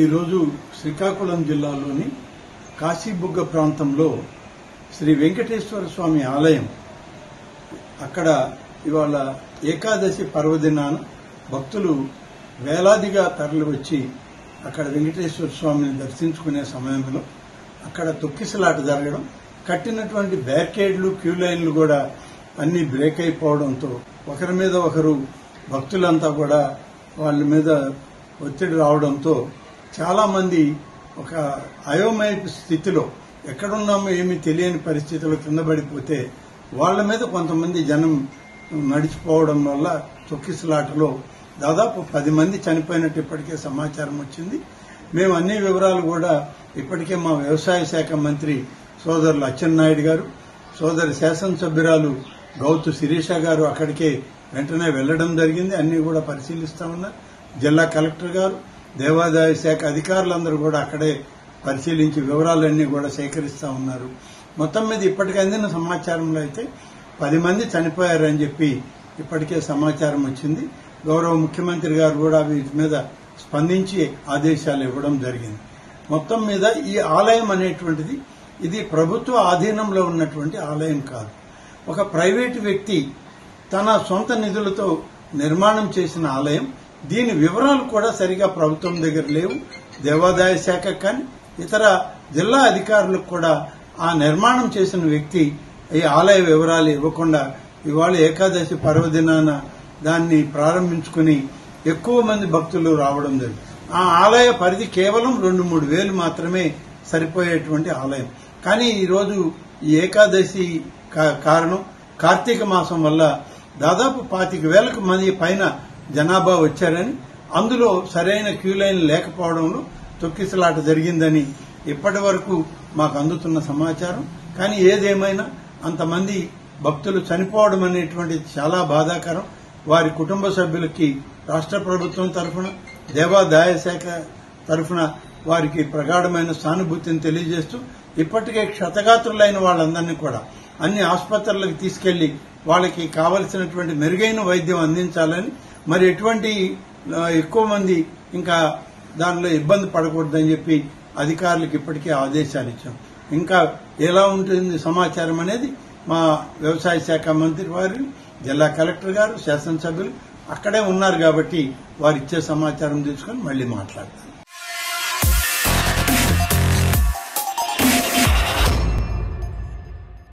ఈరోజు శ్రీకాకుళం జిల్లాలోని కాశీబుగ్గ ప్రాంతంలో శ్రీ వెంకటేశ్వర స్వామి ఆలయం అక్కడ ఇవాళ ఏకాదశి పర్వదినాన భక్తులు వేలాదిగా తరలివచ్చి అక్కడ వెంకటేశ్వర స్వామిని దర్శించుకునే సమయంలో అక్కడ తొక్కిసలాట జరగడం, కట్టినటువంటి బ్యారికేడ్లు క్యూ లైన్లు కూడా అన్ని బ్రేక్ అయిపోవడంతో ఒకరి మీద ఒకరు భక్తులంతా కూడా వాళ్ళ మీద ఒత్తిడి రావడంతో చాలా మంది ఒక అయోమయ స్థితిలో ఎక్కడున్నామో ఏమీ తెలియని పరిస్థితిలో కింద పడిపోతే వాళ్ల మీద కొంతమంది జనం నడిచిపోవడం వల్ల తొక్కిసలాటలో దాదాపు 10 మంది చనిపోయినట్టు ఇప్పటికే సమాచారం వచ్చింది. మేము అన్ని వివరాలు కూడా ఇప్పటికే మా వ్యవసాయ శాఖ మంత్రి సోదరులు అచ్చెన్నాయుడు గారు, సోదరి శాసనసభ్యురాలు గౌతు శిరీష గారు అక్కడికే వెంటనే వెళ్లడం జరిగింది. అన్ని కూడా పరిశీలిస్తా ఉన్నారు. జిల్లా కలెక్టర్ గారు, దేవాదాయ శాఖ అధికారులందరూ కూడా అక్కడే పరిశీలించి వివరాలన్నీ కూడా సేకరిస్తా ఉన్నారు. మొత్తం మీద ఇప్పటికే అందిన సమాచారంలో అయితే 10 మంది చనిపోయారని చెప్పి ఇప్పటికే సమాచారం వచ్చింది. గౌరవ ముఖ్యమంత్రి గారు కూడా వీటి మీద స్పందించి ఆదేశాలు ఇవ్వడం జరిగింది. మొత్తం మీద ఈ ఆలయం అనేటువంటిది ఇది ప్రభుత్వ ఆధీనంలో ఉన్నటువంటి ఆలయం కాదు. ఒక ప్రైవేటు వ్యక్తి తన సొంత నిధులతో నిర్మాణం చేసిన ఆలయం. దీని వివరాలు కూడా సరిగా ప్రభుత్వం దగ్గర లేవు. దేవాదాయ శాఖ కానీ ఇతర జిల్లా అధికారులకు కూడా ఆ నిర్మాణం చేసిన వ్యక్తి ఈ ఆలయ వివరాలు ఇవ్వకుండా ఇవాళ ఏకాదశి పర్వదినాన దాన్ని ప్రారంభించుకుని ఎక్కువ మంది భక్తులు రావడం జరిగింది. ఆ ఆలయ పరిధి కేవలం 2-3 వేలు మాత్రమే సరిపోయేటువంటి ఆలయం. కానీ ఈరోజు ఈ ఏకాదశి కారణం కార్తీక మాసం వల్ల దాదాపు 25,000 మంది పైన జనాభా వచ్చారని, అందులో సరైన క్యూ లైన్ లేకపోవడంలో తొక్కిసలాట జరిగిందని ఇప్పటి వరకు మాకు అందుతున్న సమాచారం. కానీ ఏదేమైనా అంతమంది భక్తులు చనిపోవడం అనేటువంటిది చాలా బాధాకరం. వారి కుటుంబ సభ్యులకి రాష్ట్ర ప్రభుత్వం తరఫున, దేవాదాయ శాఖ తరఫున వారికి ప్రగాఢమైన సానుభూతిని తెలియజేస్తూ ఇప్పటికే క్షతగాత్రులైన వాళ్ళందరినీ కూడా అన్ని ఆసుపత్రులకు తీసుకెళ్లి వాళ్ళకి కావలసినటువంటి మెరుగైన వైద్యం అందించాలని, మరి ఎటువంటి ఎక్కువ మంది ఇంకా దానిలో ఇబ్బంది పడకూడదని చెప్పి అధికారులకు ఇప్పటికే ఆదేశాలు ఇచ్చాం. ఇంకా ఎలా ఉంటుంది సమాచారం అనేది మా వ్యవసాయ శాఖ మంత్రి వారు, జిల్లా కలెక్టర్ గారు, శాసనసభ్యులు అక్కడే ఉన్నారు కాబట్టి వారు ఇచ్చే సమాచారం తీసుకుని మళ్లీ మాట్లాడతారు.